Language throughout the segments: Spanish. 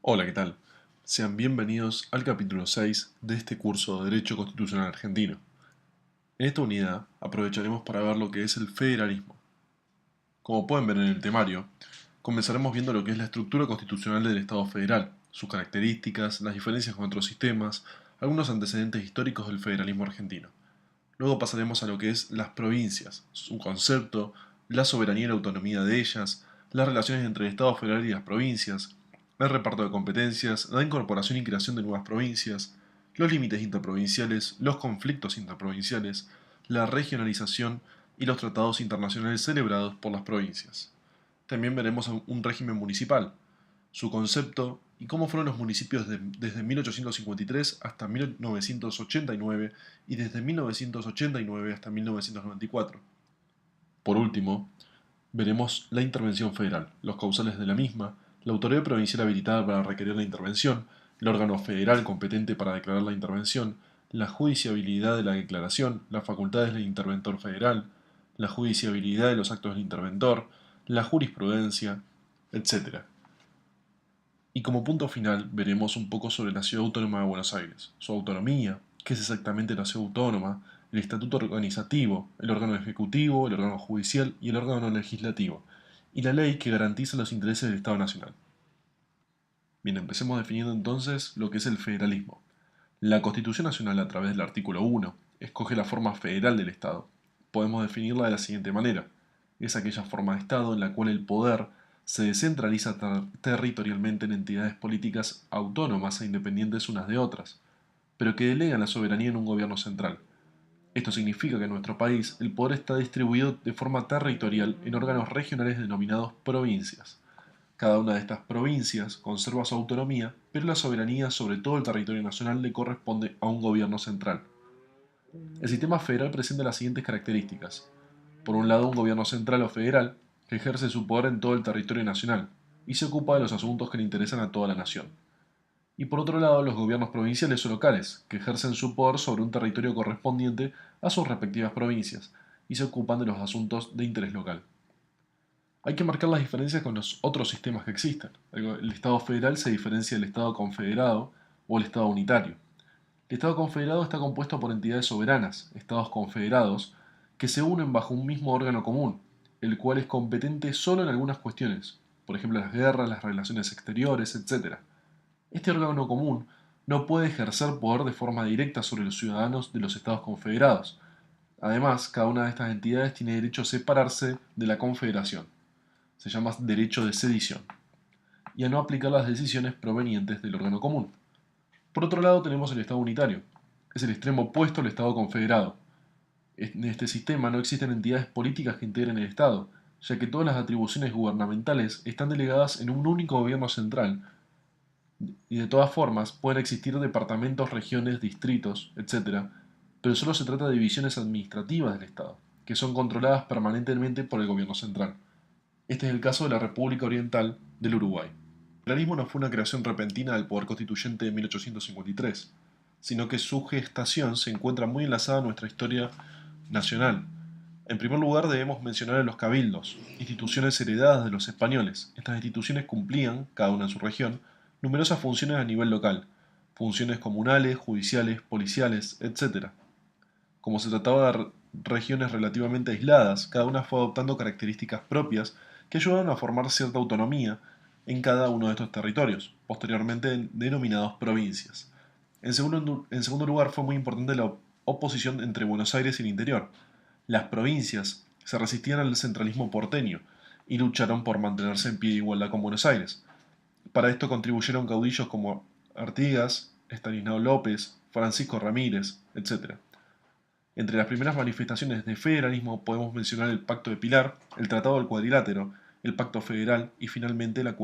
Hola, ¿qué tal? Sean bienvenidos al capítulo 6 de este curso de Derecho Constitucional Argentino. En esta unidad aprovecharemos para ver lo que es el federalismo. Como pueden ver en el temario, comenzaremos viendo lo que es la estructura constitucional del Estado federal, sus características, las diferencias con otros sistemas, algunos antecedentes históricos del federalismo argentino. Luego pasaremos a lo que es las provincias, su concepto, la soberanía y la autonomía de ellas, las relaciones entre el Estado federal y las provincias, el reparto de competencias, la incorporación y creación de nuevas provincias, los límites interprovinciales, los conflictos interprovinciales, la regionalización y los tratados internacionales celebrados por las provincias. También veremos un régimen municipal, su concepto y cómo fueron los municipios desde 1853 hasta 1989 y desde 1989 hasta 1994. Por último, veremos la intervención federal, los causales de la misma, la autoridad provincial habilitada para requerir la intervención, el órgano federal competente para declarar la intervención, la judiciabilidad de la declaración, las facultades del interventor federal, la judiciabilidad de los actos del interventor, la jurisprudencia, etc. Y como punto final veremos un poco sobre la Ciudad Autónoma de Buenos Aires, su autonomía, qué es exactamente la Ciudad Autónoma, el estatuto organizativo, el órgano ejecutivo, el órgano judicial y el órgano legislativo, y la ley que garantiza los intereses del Estado Nacional. Bien, empecemos definiendo entonces lo que es el federalismo. La Constitución Nacional, a través del artículo 1, escoge la forma federal del Estado. Podemos definirla de la siguiente manera. Es aquella forma de Estado en la cual el poder se descentraliza territorialmente en entidades políticas autónomas e independientes unas de otras, pero que delegan la soberanía en un gobierno central. Esto significa que en nuestro país el poder está distribuido de forma territorial en órganos regionales denominados provincias. Cada una de estas provincias conserva su autonomía, pero la soberanía sobre todo el territorio nacional le corresponde a un gobierno central. El sistema federal presenta las siguientes características. Por un lado, un gobierno central o federal que ejerce su poder en todo el territorio nacional y se ocupa de los asuntos que le interesan a toda la nación. Y por otro lado, los gobiernos provinciales o locales, que ejercen su poder sobre un territorio correspondiente a sus respectivas provincias y se ocupan de los asuntos de interés local. Hay que marcar las diferencias con los otros sistemas que existen. El Estado federal se diferencia del Estado confederado o el Estado unitario. El Estado confederado está compuesto por entidades soberanas, Estados confederados, que se unen bajo un mismo órgano común, el cual es competente solo en algunas cuestiones, por ejemplo las guerras, las relaciones exteriores, etc. Este órgano común no puede ejercer poder de forma directa sobre los ciudadanos de los Estados confederados. Además, cada una de estas entidades tiene derecho a separarse de la confederación. Se llama derecho de sedición, y a no aplicar las decisiones provenientes del órgano común. Por otro lado tenemos el Estado unitario. Es el extremo opuesto al Estado confederado. En este sistema no existen entidades políticas que integren el Estado, ya que todas las atribuciones gubernamentales están delegadas en un único gobierno central, y de todas formas pueden existir departamentos, regiones, distritos, etc., pero solo se trata de divisiones administrativas del Estado, que son controladas permanentemente por el gobierno central. Este es el caso de la República Oriental del Uruguay. El federalismo no fue una creación repentina del poder constituyente de 1853, sino que su gestación se encuentra muy enlazada a nuestra historia nacional. En primer lugar debemos mencionar a los cabildos, instituciones heredadas de los españoles. Estas instituciones cumplían, cada una en su región, numerosas funciones a nivel local, funciones comunales, judiciales, policiales, etc. Como se trataba de regiones relativamente aisladas, cada una fue adoptando características propias que ayudaron a formar cierta autonomía en cada uno de estos territorios, posteriormente denominados provincias. En segundo lugar, fue muy importante la oposición entre Buenos Aires y el interior. Las provincias se resistían al centralismo porteño y lucharon por mantenerse en pie de igualdad con Buenos Aires. Para esto contribuyeron caudillos como Artigas, Estanislao López, Francisco Ramírez, etc. Entre las primeras manifestaciones de federalismo podemos mencionar el Pacto de Pilar, el Tratado del Cuadrilátero, el Pacto Federal y finalmente el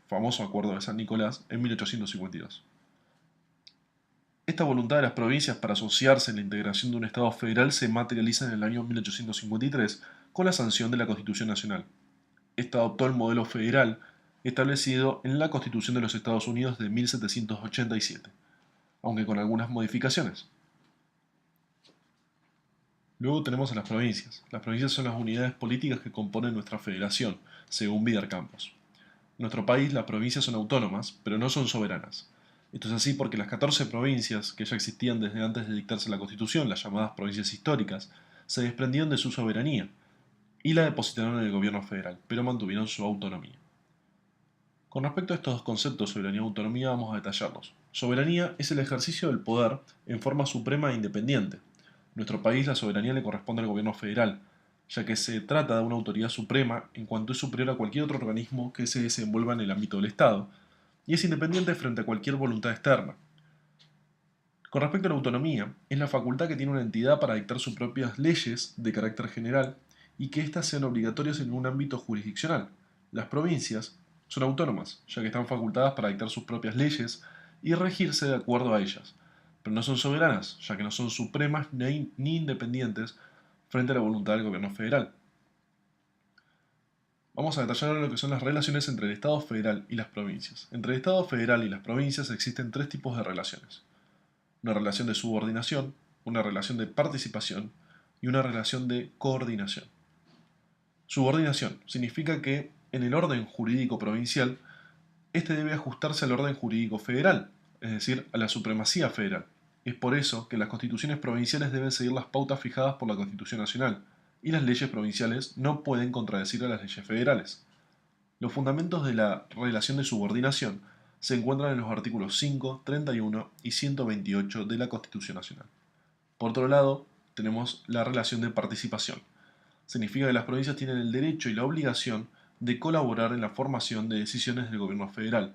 famoso Acuerdo de San Nicolás en 1852. Esta voluntad de las provincias para asociarse en la integración de un Estado federal se materializa en el año 1853 con la sanción de la Constitución Nacional. Esta adoptó el modelo federal establecido en la Constitución de los Estados Unidos de 1787, aunque con algunas modificaciones. Luego tenemos a las provincias. Las provincias son las unidades políticas que componen nuestra federación, según Vidar Campos. En nuestro país las provincias son autónomas, pero no son soberanas. Esto es así porque las 14 provincias, que ya existían desde antes de dictarse la Constitución, las llamadas provincias históricas, se desprendieron de su soberanía y la depositaron en el gobierno federal, pero mantuvieron su autonomía. Con respecto a estos dos conceptos, soberanía y autonomía, vamos a detallarlos. Soberanía es el ejercicio del poder en forma suprema e independiente. En nuestro país la soberanía le corresponde al gobierno federal, ya que se trata de una autoridad suprema en cuanto es superior a cualquier otro organismo que se desenvuelva en el ámbito del Estado, y es independiente frente a cualquier voluntad externa. Con respecto a la autonomía, es la facultad que tiene una entidad para dictar sus propias leyes de carácter general y que éstas sean obligatorias en un ámbito jurisdiccional. Las provincias son autónomas, ya que están facultadas para dictar sus propias leyes y regirse de acuerdo a ellas, pero no son soberanas, ya que no son supremas ni independientes frente a la voluntad del gobierno federal. Vamos a detallar ahora lo que son las relaciones entre el Estado federal y las provincias. Entre el Estado federal y las provincias existen tres tipos de relaciones: una relación de subordinación, una relación de participación y una relación de coordinación. Subordinación significa que en el orden jurídico provincial, este debe ajustarse al orden jurídico federal, es decir, a la supremacía federal. Es por eso que las constituciones provinciales deben seguir las pautas fijadas por la Constitución Nacional, y las leyes provinciales no pueden contradecir a las leyes federales. Los fundamentos de la relación de subordinación se encuentran en los artículos 5, 31 y 128 de la Constitución Nacional. Por otro lado, tenemos la relación de participación. Significa que las provincias tienen el derecho y la obligación de colaborar en la formación de decisiones del gobierno federal.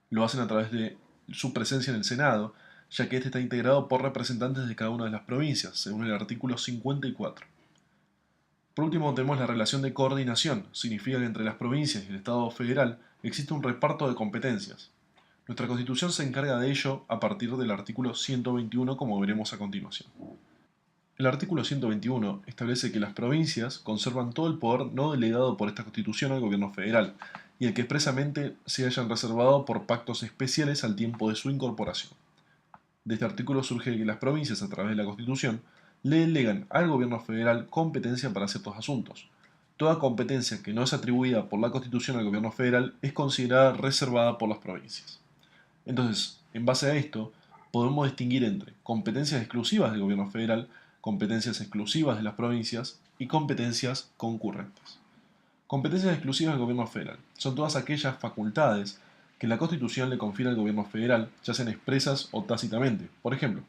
Lo hacen a través de su presencia en el Senado, ya que este está integrado por representantes de cada una de las provincias, según el artículo 54. Por último, tenemos la relación de coordinación. Significa que entre las provincias y el Estado federal existe un reparto de competencias. Nuestra Constitución se encarga de ello a partir del artículo 121, como veremos a continuación. El artículo 121 establece que las provincias conservan todo el poder no delegado por esta Constitución al gobierno federal, y el que expresamente se hayan reservado por pactos especiales al tiempo de su incorporación. De este artículo surge que las provincias, a través de la Constitución, le delegan al gobierno federal competencia para ciertos asuntos. Toda competencia que no es atribuida por la Constitución al gobierno federal es considerada reservada por las provincias. Entonces, en base a esto, podemos distinguir entre competencias exclusivas del gobierno federal, competencias exclusivas de las provincias y competencias concurrentes. Competencias exclusivas del gobierno federal son todas aquellas facultades que la Constitución le confiere al gobierno federal, ya sean expresas o tácitamente. Por ejemplo,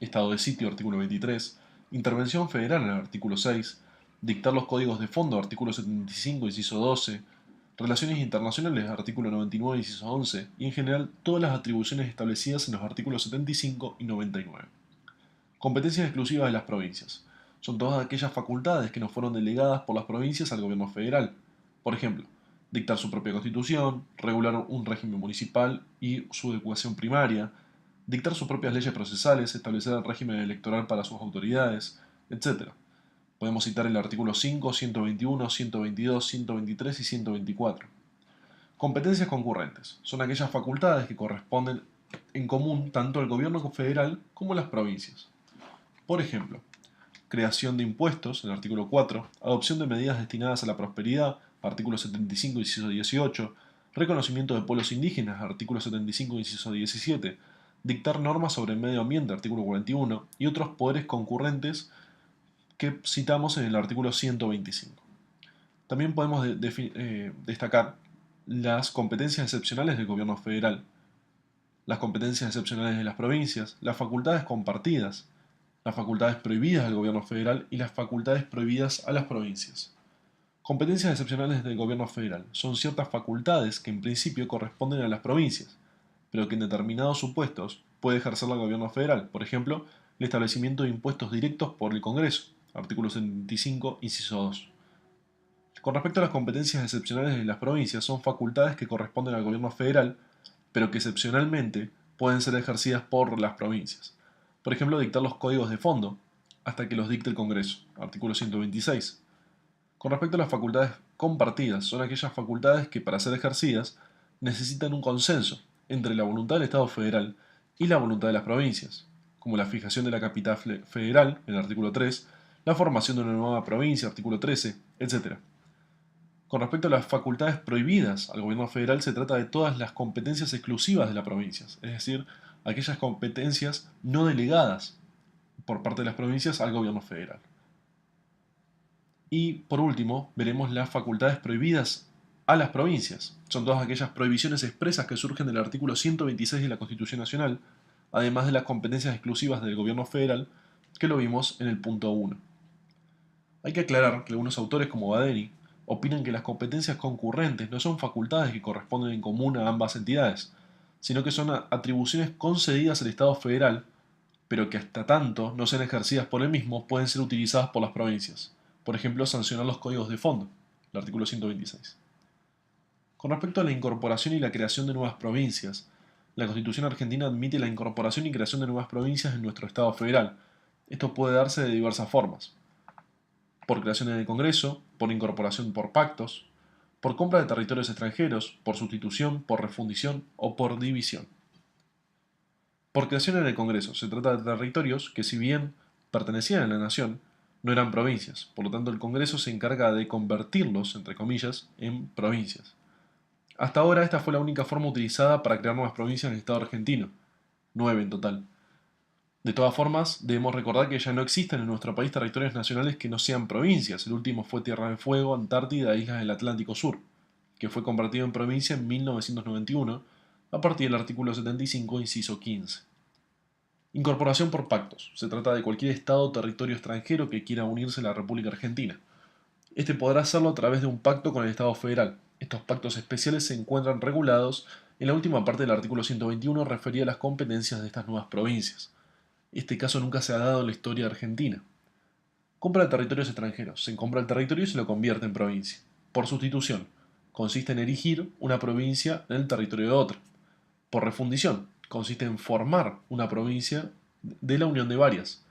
estado de sitio, artículo 23, intervención federal, en el artículo 6, dictar los códigos de fondo, artículo 75, inciso 12, relaciones internacionales, artículo 99, inciso 11, y en general todas las atribuciones establecidas en los artículos 75 y 99. Competencias exclusivas de las provincias. Son todas aquellas facultades que nos fueron delegadas por las provincias al gobierno federal. Por ejemplo, dictar su propia constitución, regular un régimen municipal y su educación primaria, dictar sus propias leyes procesales, establecer el régimen electoral para sus autoridades, etc. Podemos citar el artículo 5, 121, 122, 123 y 124. Competencias concurrentes. Son aquellas facultades que corresponden en común tanto al gobierno federal como a las provincias. Por ejemplo, creación de impuestos, en el artículo 4, adopción de medidas destinadas a la prosperidad, artículo 75, inciso 18, reconocimiento de pueblos indígenas, artículo 75, inciso 17, dictar normas sobre el medio ambiente, artículo 41, y otros poderes concurrentes que citamos en el artículo 125. También podemos destacar las competencias excepcionales del gobierno federal, las competencias excepcionales de las provincias, las facultades compartidas, las facultades prohibidas del gobierno federal y las facultades prohibidas a las provincias. Competencias excepcionales del gobierno federal son ciertas facultades que en principio corresponden a las provincias, pero que en determinados supuestos puede ejercer el gobierno federal. Por ejemplo, el establecimiento de impuestos directos por el Congreso, artículo 75, inciso 2. Con respecto a las competencias excepcionales de las provincias, son facultades que corresponden al gobierno federal, pero que excepcionalmente pueden ser ejercidas por las provincias. Por ejemplo, dictar los códigos de fondo, hasta que los dicte el Congreso, artículo 126. Con respecto a las facultades compartidas, son aquellas facultades que para ser ejercidas necesitan un consenso entre la voluntad del Estado federal y la voluntad de las provincias, como la fijación de la capital federal, en el artículo 3, la formación de una nueva provincia, artículo 13, etc. Con respecto a las facultades prohibidas al gobierno federal, se trata de todas las competencias exclusivas de las provincias, es decir, aquellas competencias no delegadas por parte de las provincias al gobierno federal. Y por último, veremos las facultades prohibidas a las provincias. Son todas aquellas prohibiciones expresas que surgen del artículo 126 de la Constitución Nacional, además de las competencias exclusivas del gobierno federal, que lo vimos en el punto 1. Hay que aclarar que algunos autores como Badeni opinan que las competencias concurrentes no son facultades que corresponden en común a ambas entidades, sino que son atribuciones concedidas al Estado federal, pero que hasta tanto no sean ejercidas por él mismo pueden ser utilizadas por las provincias. Por ejemplo, sancionar los códigos de fondo, el artículo 126. Con respecto a la incorporación y la creación de nuevas provincias, la Constitución argentina admite la incorporación y creación de nuevas provincias en nuestro Estado federal. Esto puede darse de diversas formas: por creación en el Congreso, por incorporación por pactos, por compra de territorios extranjeros, por sustitución, por refundición o por división. Por creación en el Congreso se trata de territorios que, si bien pertenecían a la nación, no eran provincias, por lo tanto el Congreso se encarga de convertirlos, entre comillas, en provincias. Hasta ahora esta fue la única forma utilizada para crear nuevas provincias en el Estado argentino, 9 en total. De todas formas, debemos recordar que ya no existen en nuestro país territorios nacionales que no sean provincias. El último fue Tierra del Fuego, Antártida e Islas del Atlántico Sur, que fue convertido en provincia en 1991 a partir del artículo 75, inciso 15. Incorporación por pactos. Se trata de cualquier estado o territorio extranjero que quiera unirse a la República Argentina. Este podrá hacerlo a través de un pacto con el Estado federal. Estos pactos especiales se encuentran regulados en la última parte del artículo 121 referida a las competencias de estas nuevas provincias. Este caso nunca se ha dado en la historia argentina. Compra de territorios extranjeros. Se compra el territorio y se lo convierte en provincia. Por sustitución. Consiste en erigir una provincia en el territorio de otra. Por refundición. Consiste en formar una provincia de la unión de varias.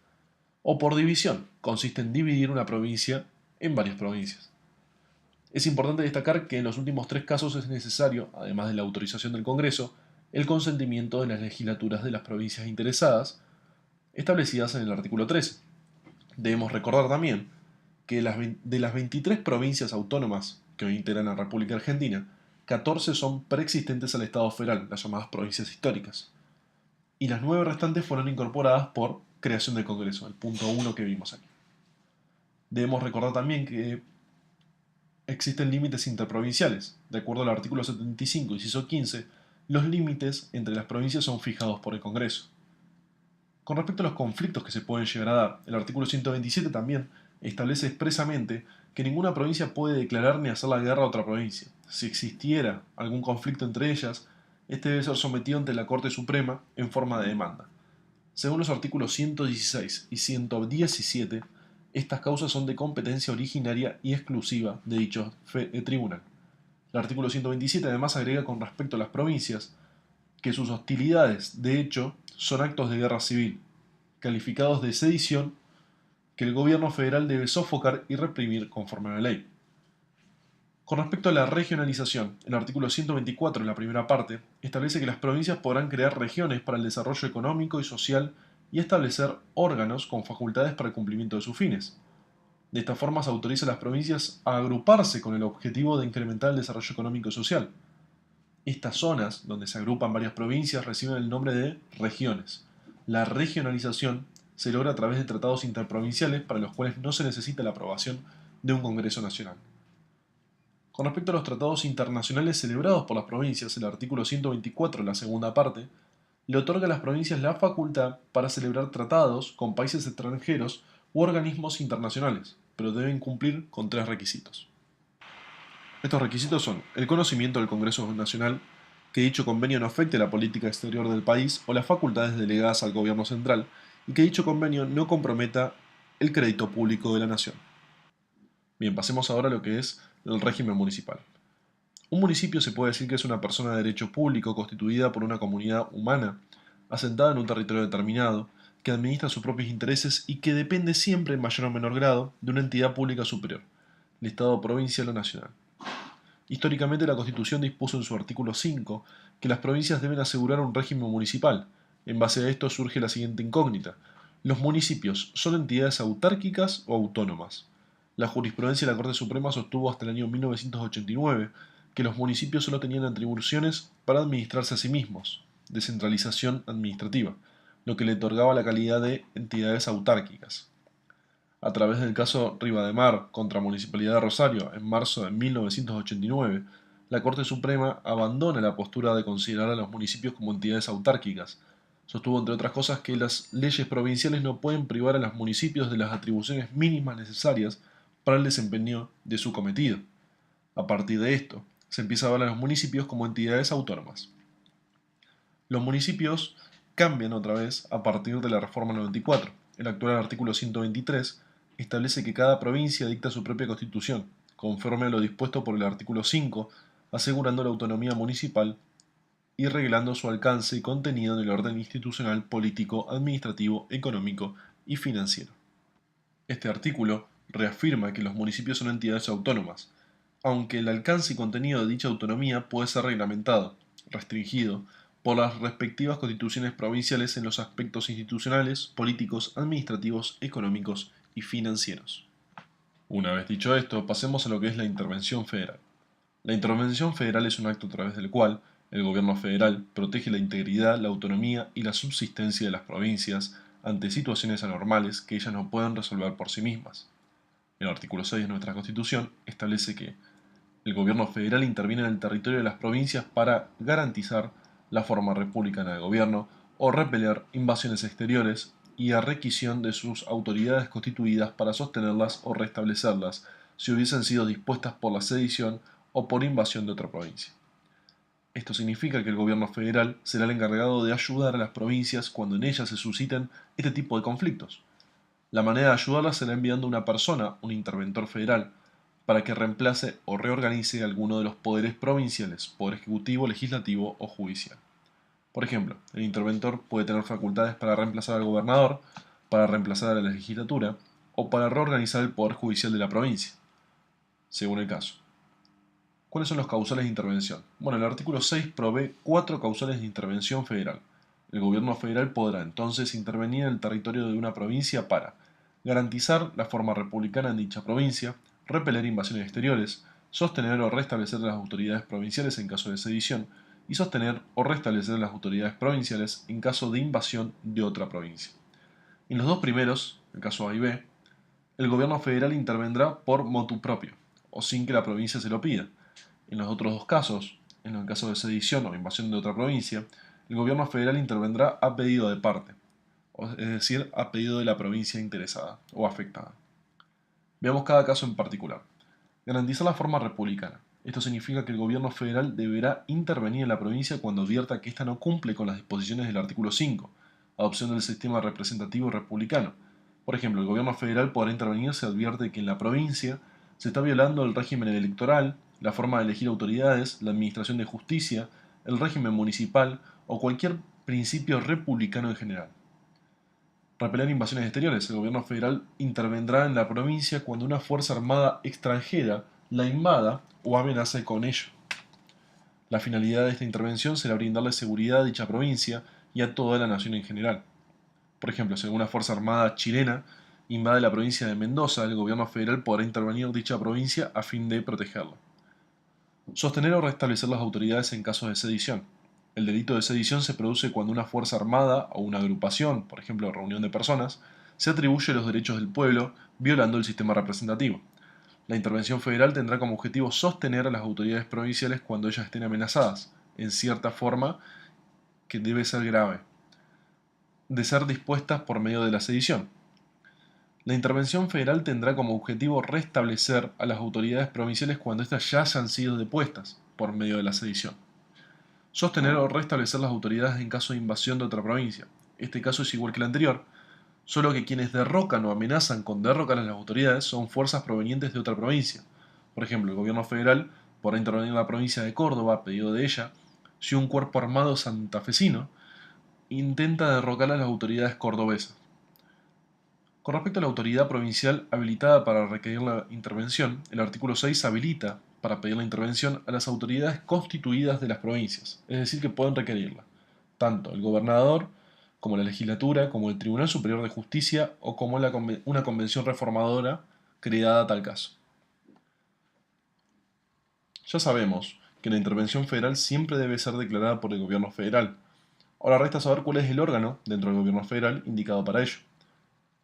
O por división. Consiste en dividir una provincia en varias provincias. Es importante destacar que en los últimos tres casos es necesario, además de la autorización del Congreso, el consentimiento de las legislaturas de las provincias interesadas, establecidas en el artículo 13. Debemos recordar también que de las 23 provincias autónomas que hoy integran la República Argentina, 14 son preexistentes al Estado federal, las llamadas provincias históricas, y las 9 restantes fueron incorporadas por creación del Congreso, el punto 1 que vimos aquí. Debemos recordar también que existen límites interprovinciales. De acuerdo al artículo 75, inciso 15, los límites entre las provincias son fijados por el Congreso. Con respecto a los conflictos que se pueden llegar a dar, el artículo 127 también establece expresamente que ninguna provincia puede declarar ni hacer la guerra a otra provincia. Si existiera algún conflicto entre ellas, este debe ser sometido ante la Corte Suprema en forma de demanda. Según los artículos 116 y 117, estas causas son de competencia originaria y exclusiva de dicho tribunal. El artículo 127 además agrega con respecto a las provincias que sus hostilidades, de hecho, son actos de guerra civil, calificados de sedición, que el gobierno federal debe sofocar y reprimir conforme a la ley. Con respecto a la regionalización, el artículo 124, en la primera parte, establece que las provincias podrán crear regiones para el desarrollo económico y social y establecer órganos con facultades para el cumplimiento de sus fines. De esta forma se autoriza a las provincias a agruparse con el objetivo de incrementar el desarrollo económico y social. Estas zonas, donde se agrupan varias provincias, reciben el nombre de regiones. La regionalización se logra a través de tratados interprovinciales para los cuales no se necesita la aprobación de un Congreso Nacional. Con respecto a los tratados internacionales celebrados por las provincias, el artículo 124, la segunda parte, le otorga a las provincias la facultad para celebrar tratados con países extranjeros u organismos internacionales, pero deben cumplir con tres requisitos. Estos requisitos son el conocimiento del Congreso Nacional, que dicho convenio no afecte la política exterior del país o las facultades delegadas al gobierno central, y que dicho convenio no comprometa el crédito público de la nación. Bien, pasemos ahora a lo que es el régimen municipal. Un municipio se puede decir que es una persona de derecho público constituida por una comunidad humana, asentada en un territorio determinado, que administra sus propios intereses y que depende siempre en mayor o menor grado de una entidad pública superior, el Estado provincial o nacional. Históricamente la Constitución dispuso en su artículo 5 que las provincias deben asegurar un régimen municipal. En base a esto surge la siguiente incógnita: ¿los municipios son entidades autárquicas o autónomas? La jurisprudencia de la Corte Suprema sostuvo hasta el año 1989 que los municipios solo tenían atribuciones para administrarse a sí mismos, descentralización administrativa, lo que le otorgaba la calidad de entidades autárquicas. A través del caso Rivademar contra Municipalidad de Rosario en marzo de 1989, la Corte Suprema abandona la postura de considerar a los municipios como entidades autárquicas. Sostuvo, entre otras cosas, que las leyes provinciales no pueden privar a los municipios de las atribuciones mínimas necesarias para el desempeño de su cometido. A partir de esto, se empieza a ver a los municipios como entidades autónomas. Los municipios cambian otra vez a partir de la Reforma 94. El actual artículo 123 establece que cada provincia dicta su propia constitución, conforme a lo dispuesto por el artículo 5, asegurando la autonomía municipal y reglando su alcance y contenido en el orden institucional, político, administrativo, económico y financiero. Este artículo reafirma que los municipios son entidades autónomas, aunque el alcance y contenido de dicha autonomía puede ser reglamentado, restringido, por las respectivas constituciones provinciales en los aspectos institucionales, políticos, administrativos, económicos y financieros. Una vez dicho esto, pasemos a lo que es la intervención federal. La intervención federal es un acto a través del cual el gobierno federal protege la integridad, la autonomía y la subsistencia de las provincias ante situaciones anormales que ellas no pueden resolver por sí mismas. El artículo 6 de nuestra Constitución establece que el gobierno federal interviene en el territorio de las provincias para garantizar la forma republicana de gobierno o repeler invasiones exteriores y a requisición de sus autoridades constituidas para sostenerlas o restablecerlas si hubiesen sido dispuestas por la sedición o por invasión de otra provincia. Esto significa que el gobierno federal será el encargado de ayudar a las provincias cuando en ellas se susciten este tipo de conflictos. La manera de ayudarlas será enviando una persona, un interventor federal, para que reemplace o reorganice alguno de los poderes provinciales, poder ejecutivo, legislativo o judicial. Por ejemplo, el interventor puede tener facultades para reemplazar al gobernador, para reemplazar a la legislatura o para reorganizar el poder judicial de la provincia, según el caso. ¿Cuáles son los causales de intervención? Bueno, el artículo 6 provee 4 causales de intervención federal. El gobierno federal podrá entonces intervenir en el territorio de una provincia para garantizar la forma republicana en dicha provincia, repeler invasiones exteriores, sostener o restablecer las autoridades provinciales en caso de sedición y sostener o restablecer las autoridades provinciales en caso de invasión de otra provincia. En los dos primeros, el caso A y B, el gobierno federal intervendrá por motu propio, o sin que la provincia se lo pida. En los otros dos casos, en el caso de sedición o invasión de otra provincia, el gobierno federal intervendrá a pedido de parte, es decir, a pedido de la provincia interesada o afectada. Veamos cada caso en particular. Garantizar la forma republicana. Esto significa que el gobierno federal deberá intervenir en la provincia cuando advierta que ésta no cumple con las disposiciones del artículo 5, adopción del sistema representativo republicano. Por ejemplo, el gobierno federal podrá intervenir si advierte que en la provincia se está violando el régimen electoral, la forma de elegir autoridades, la administración de justicia, el régimen municipal o cualquier principio republicano en general. Repeler invasiones exteriores. El gobierno federal intervendrá en la provincia cuando una fuerza armada extranjera la invada o amenace con ello. La finalidad de esta intervención será brindarle seguridad a dicha provincia y a toda la nación en general. Por ejemplo, si alguna fuerza armada chilena invade la provincia de Mendoza, el gobierno federal podrá intervenir dicha provincia a fin de protegerla. Sostener o restablecer las autoridades en caso de sedición. El delito de sedición se produce cuando una fuerza armada o una agrupación, por ejemplo reunión de personas, se atribuye los derechos del pueblo violando el sistema representativo. La intervención federal tendrá como objetivo sostener a las autoridades provinciales cuando ellas estén amenazadas, en cierta forma que debe ser grave, de ser dispuestas por medio de la sedición. La intervención federal tendrá como objetivo restablecer a las autoridades provinciales cuando éstas ya hayan sido depuestas por medio de la sedición. Sostener o restablecer las autoridades en caso de invasión de otra provincia. Este caso es igual que el anterior, solo que quienes derrocan o amenazan con derrocar a las autoridades son fuerzas provenientes de otra provincia. Por ejemplo, el gobierno federal podrá intervenir en la provincia de Córdoba a pedido de ella si un cuerpo armado santafesino intenta derrocar a las autoridades cordobesas. Con respecto a la autoridad provincial habilitada para requerir la intervención, el artículo 6 habilita para pedir la intervención a las autoridades constituidas de las provincias, es decir, que pueden requerirla, tanto el gobernador, como la legislatura, como el Tribunal Superior de Justicia o como una convención reformadora creada tal caso. Ya sabemos que la intervención federal siempre debe ser declarada por el gobierno federal. Ahora resta saber cuál es el órgano dentro del gobierno federal indicado para ello.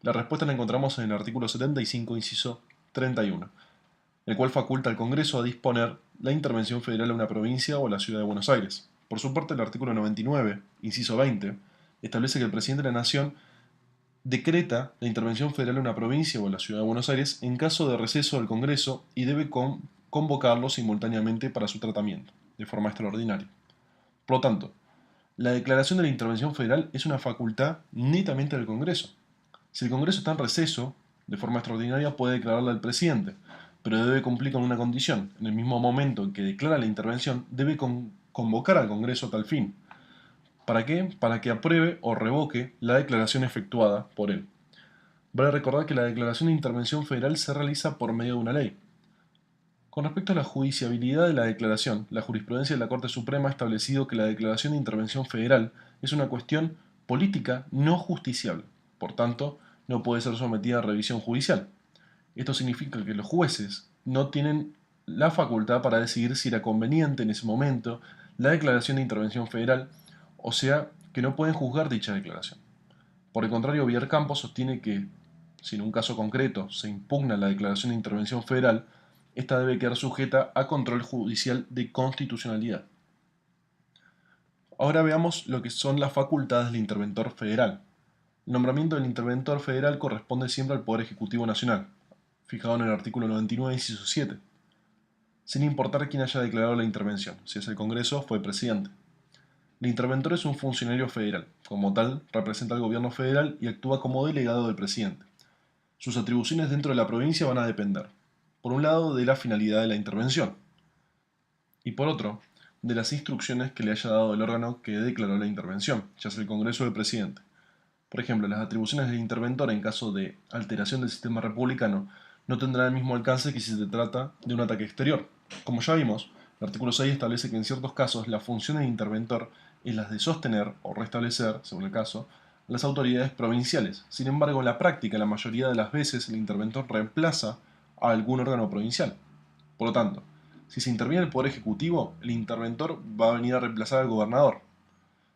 La respuesta la encontramos en el artículo 75, inciso 31, el cual faculta al Congreso a disponer la intervención federal a una provincia o a la ciudad de Buenos Aires. Por su parte, el artículo 99, inciso 20, establece que el presidente de la Nación decreta la intervención federal a una provincia o a la ciudad de Buenos Aires en caso de receso del Congreso y debe convocarlo simultáneamente para su tratamiento, de forma extraordinaria. Por lo tanto, la declaración de la intervención federal es una facultad netamente del Congreso. Si el Congreso está en receso, de forma extraordinaria puede declararla el presidente, pero debe cumplir con una condición. En el mismo momento en que declara la intervención, debe convocar al Congreso a tal fin. ¿Para qué? Para que apruebe o revoque la declaración efectuada por él. Vale recordar que la declaración de intervención federal se realiza por medio de una ley. Con respecto a la judiciabilidad de la declaración, la jurisprudencia de la Corte Suprema ha establecido que la declaración de intervención federal es una cuestión política no justiciable. Por tanto, no puede ser sometida a revisión judicial. Esto significa que los jueces no tienen la facultad para decidir si era conveniente en ese momento la declaración de intervención federal, o sea, que no pueden juzgar dicha declaración. Por el contrario, Campos sostiene que, si en un caso concreto se impugna la declaración de intervención federal, esta debe quedar sujeta a control judicial de constitucionalidad. Ahora veamos lo que son las facultades del interventor federal. El nombramiento del interventor federal corresponde siempre al Poder Ejecutivo Nacional, fijado en el artículo 99, inciso 7, sin importar quién haya declarado la intervención, si es el Congreso o fue el presidente. El interventor es un funcionario federal, como tal representa al gobierno federal y actúa como delegado del presidente. Sus atribuciones dentro de la provincia van a depender, por un lado, de la finalidad de la intervención, y por otro, de las instrucciones que le haya dado el órgano que declaró la intervención, ya sea el Congreso o el presidente. Por ejemplo, las atribuciones del interventor en caso de alteración del sistema republicano no tendrán el mismo alcance que si se trata de un ataque exterior. Como ya vimos, el artículo 6 establece que en ciertos casos la función del interventor es la de sostener o restablecer, según el caso, las autoridades provinciales. Sin embargo, en la práctica, la mayoría de las veces el interventor reemplaza a algún órgano provincial. Por lo tanto, si se interviene el Poder Ejecutivo, el interventor va a venir a reemplazar al gobernador.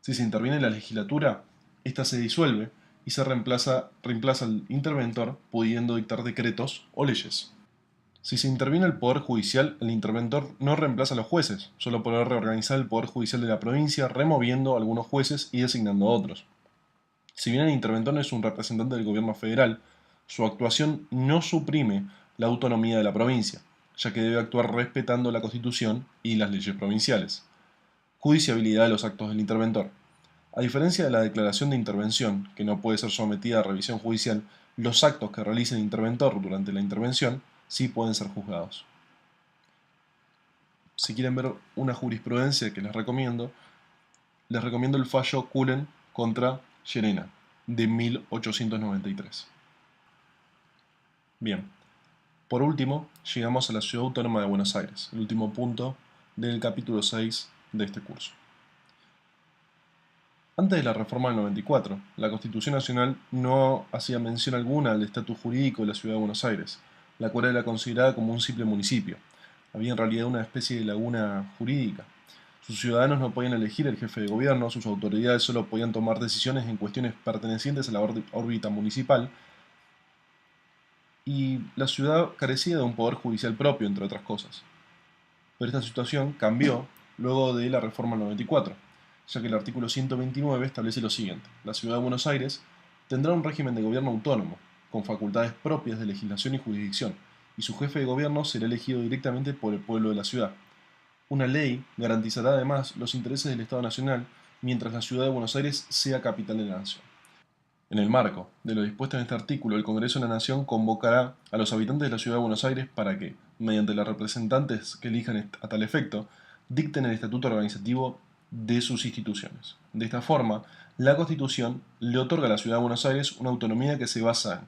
Si se interviene la legislatura, ésta se disuelve y se reemplaza al interventor pudiendo dictar decretos o leyes. Si se interviene el Poder Judicial, el interventor no reemplaza a los jueces, solo podrá reorganizar el Poder Judicial de la provincia removiendo a algunos jueces y designando a otros. Si bien el interventor no es un representante del gobierno federal, su actuación no suprime la autonomía de la provincia, ya que debe actuar respetando la Constitución y las leyes provinciales. Judiciabilidad de los actos del interventor. A diferencia de la declaración de intervención, que no puede ser sometida a revisión judicial, los actos que realice el interventor durante la intervención sí pueden ser juzgados. Si quieren ver una jurisprudencia que les recomiendo el fallo Cullen contra Llerena, de 1893. Bien, por último, llegamos a la Ciudad Autónoma de Buenos Aires, el último punto del capítulo 6 de este curso. Antes de la reforma del 94, la Constitución Nacional no hacía mención alguna al estatus jurídico de la Ciudad de Buenos Aires, la cual era considerada como un simple municipio. Había en realidad una especie de laguna jurídica. Sus ciudadanos no podían elegir el jefe de gobierno, sus autoridades solo podían tomar decisiones en cuestiones pertenecientes a la órbita municipal, y la ciudad carecía de un poder judicial propio, entre otras cosas. Pero esta situación cambió luego de la reforma del 94, ya que el artículo 129 establece lo siguiente: la Ciudad de Buenos Aires tendrá un régimen de gobierno autónomo, con facultades propias de legislación y jurisdicción, y su jefe de gobierno será elegido directamente por el pueblo de la ciudad. Una ley garantizará además los intereses del Estado Nacional mientras la Ciudad de Buenos Aires sea capital de la nación. En el marco de lo dispuesto en este artículo, el Congreso de la Nación convocará a los habitantes de la Ciudad de Buenos Aires para que, mediante los representantes que elijan a tal efecto, dicten el estatuto organizativo de sus instituciones. De esta forma, la Constitución le otorga a la Ciudad de Buenos Aires una autonomía que se basa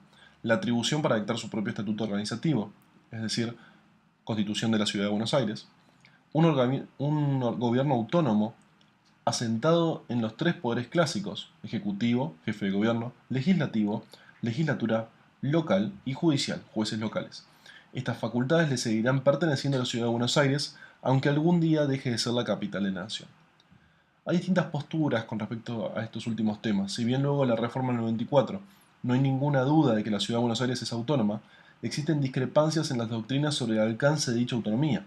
en la atribución para dictar su propio estatuto organizativo, es decir, Constitución de la Ciudad de Buenos Aires, un gobierno autónomo asentado en los tres poderes clásicos: ejecutivo, jefe de gobierno, legislativo, legislatura local y judicial, jueces locales. Estas facultades le seguirán perteneciendo a la Ciudad de Buenos Aires, aunque algún día deje de ser la capital de la nación. Hay distintas posturas con respecto a estos últimos temas. Si bien luego de la reforma del 94 no hay ninguna duda de que la Ciudad de Buenos Aires es autónoma, existen discrepancias en las doctrinas sobre el alcance de dicha autonomía.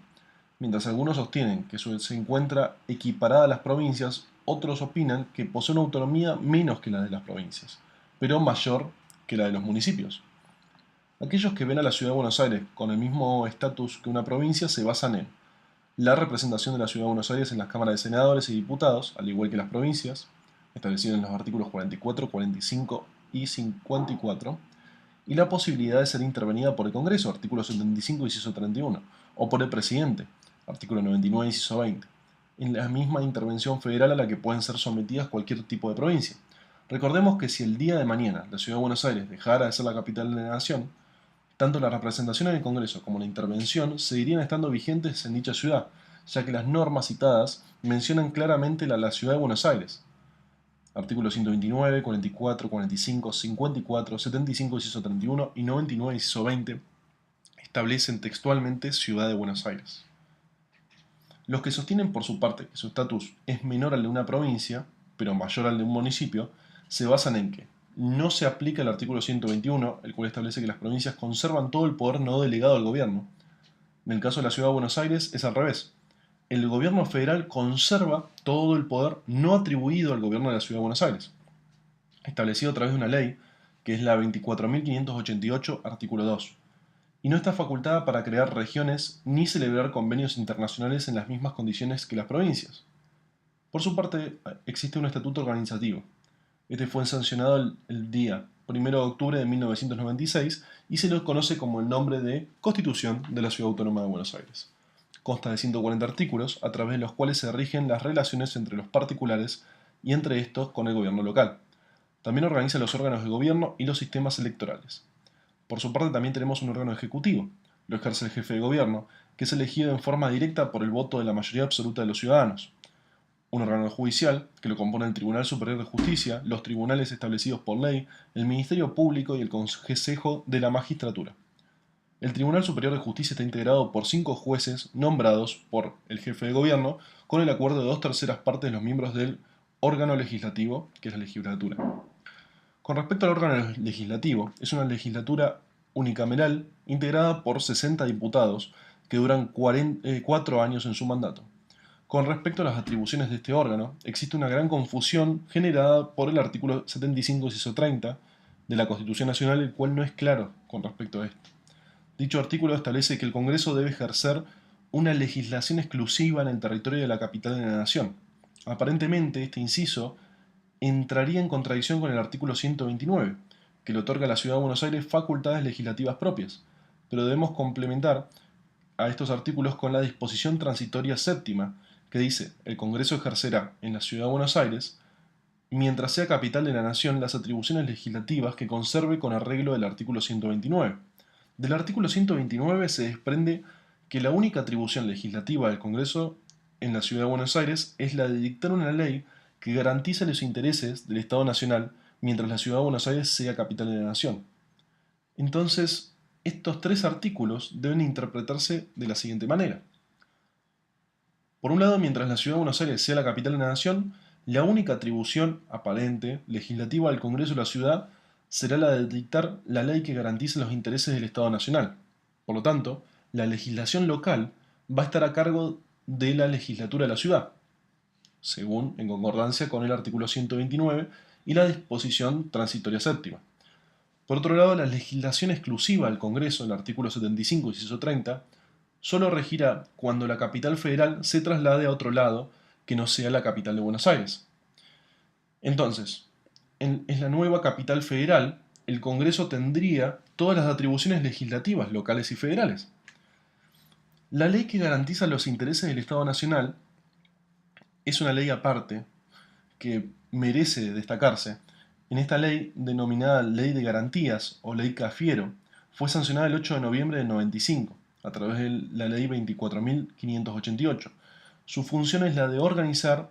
Mientras algunos sostienen que se encuentra equiparada a las provincias, otros opinan que posee una autonomía menos que la de las provincias, pero mayor que la de los municipios. Aquellos que ven a la Ciudad de Buenos Aires con el mismo estatus que una provincia se basan en la representación de la Ciudad de Buenos Aires en las cámaras de senadores y diputados, al igual que las provincias, establecido en los artículos 44, 45 y 54, y la posibilidad de ser intervenida por el Congreso, artículo 75, inciso 31, o por el presidente, artículo 99, inciso 20, en la misma intervención federal a la que pueden ser sometidas cualquier tipo de provincia. Recordemos que si el día de mañana la Ciudad de Buenos Aires dejara de ser la capital de la nación, tanto la representación en el Congreso como la intervención seguirían estando vigentes en dicha ciudad, ya que las normas citadas mencionan claramente la Ciudad de Buenos Aires. Artículos 129, 44, 45, 54, 75, inciso 31 y 99, inciso 20 establecen textualmente Ciudad de Buenos Aires. Los que sostienen por su parte que su estatus es menor al de una provincia, pero mayor al de un municipio, se basan en que no se aplica el artículo 121, el cual establece que las provincias conservan todo el poder no delegado al gobierno. En el caso de la Ciudad de Buenos Aires es al revés. El gobierno federal conserva todo el poder no atribuido al gobierno de la Ciudad de Buenos Aires, establecido a través de una ley, que es la 24.588, artículo 2, y no está facultada para crear regiones ni celebrar convenios internacionales en las mismas condiciones que las provincias. Por su parte, existe un estatuto organizativo. Este fue sancionado el día 1 de octubre de 1996 y se lo conoce como el nombre de Constitución de la Ciudad Autónoma de Buenos Aires. Consta de 140 artículos a través de los cuales se rigen las relaciones entre los particulares y entre estos con el gobierno local. También organiza los órganos de gobierno y los sistemas electorales. Por su parte también tenemos un órgano ejecutivo, lo ejerce el jefe de gobierno, que es elegido en forma directa por el voto de la mayoría absoluta de los ciudadanos. Un órgano judicial, que lo compone el Tribunal Superior de Justicia, los tribunales establecidos por ley, el Ministerio Público y el Consejo de la Magistratura. El Tribunal Superior de Justicia está integrado por 5 jueces nombrados por el jefe de gobierno con el acuerdo de 2/3 partes de los miembros del órgano legislativo, que es la legislatura. Con respecto al órgano legislativo, es una legislatura unicameral integrada por 60 diputados que duran 4 años en su mandato. Con respecto a las atribuciones de este órgano, existe una gran confusión generada por el artículo 75, inciso 30 de la Constitución Nacional, el cual no es claro con respecto a esto. Dicho artículo establece que el Congreso debe ejercer una legislación exclusiva en el territorio de la capital de la nación. Aparentemente, este inciso entraría en contradicción con el artículo 129, que le otorga a la Ciudad de Buenos Aires facultades legislativas propias, pero debemos complementar a estos artículos con la disposición transitoria séptima, que dice: el Congreso ejercerá en la Ciudad de Buenos Aires, mientras sea capital de la nación, las atribuciones legislativas que conserve con arreglo del artículo 129. Del artículo 129 se desprende que la única atribución legislativa del Congreso en la Ciudad de Buenos Aires es la de dictar una ley que garantice los intereses del Estado Nacional mientras la Ciudad de Buenos Aires sea capital de la nación. Entonces, estos 3 artículos deben interpretarse de la siguiente manera. Por un lado, mientras la Ciudad de Buenos Aires sea la capital de la nación, la única atribución aparente legislativa del Congreso de la ciudad será la de dictar la ley que garantice los intereses del Estado Nacional. Por lo tanto, la legislación local va a estar a cargo de la legislatura de la ciudad, según en concordancia con el artículo 129 y la disposición transitoria séptima. Por otro lado, la legislación exclusiva del Congreso, el artículo 75, inciso 30, solo regirá cuando la capital federal se traslade a otro lado que no sea la capital de Buenos Aires. Entonces, en la nueva capital federal, el Congreso tendría todas las atribuciones legislativas locales y federales. La ley que garantiza los intereses del Estado Nacional es una ley aparte que merece destacarse. En esta ley, denominada Ley de Garantías o Ley Cafiero, fue sancionada el 8 de noviembre del 95 a través de la Ley 24.588. Su función es la de organizar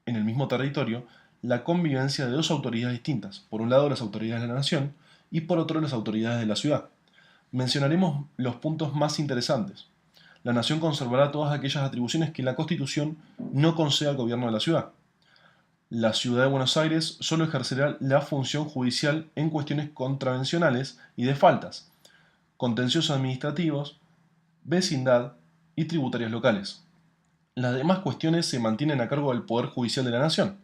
en el mismo territorio la convivencia de 2 autoridades distintas. Por un lado, las autoridades de la nación y por otro las autoridades de la ciudad. Mencionaremos los puntos más interesantes. La nación conservará todas aquellas atribuciones que la Constitución no concede al gobierno de la ciudad. La ciudad de Buenos Aires solo ejercerá la función judicial en cuestiones contravencionales y de faltas, contenciosos administrativos, vecindad y tributarias locales. Las demás cuestiones se mantienen a cargo del Poder Judicial de la Nación.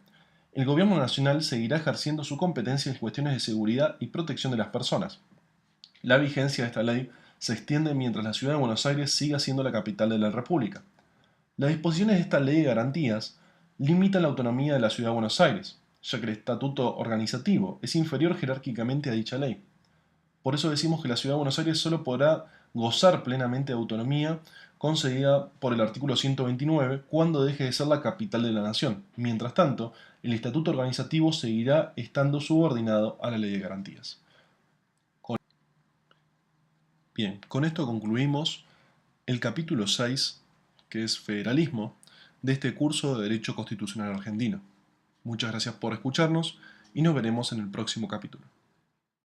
El Gobierno Nacional seguirá ejerciendo su competencia en cuestiones de seguridad y protección de las personas. La vigencia de esta ley se extiende mientras la ciudad de Buenos Aires siga siendo la capital de la República. Las disposiciones de esta ley de garantías limitan la autonomía de la ciudad de Buenos Aires, ya que el estatuto organizativo es inferior jerárquicamente a dicha ley. Por eso decimos que la ciudad de Buenos Aires solo podrá gozar plenamente de autonomía concedida por el artículo 129 cuando deje de ser la capital de la nación. Mientras tanto, el estatuto organizativo seguirá estando subordinado a la ley de garantías. Bien, con esto concluimos el capítulo 6, que es federalismo, de este curso de Derecho Constitucional Argentino. Muchas gracias por escucharnos y nos veremos en el próximo capítulo.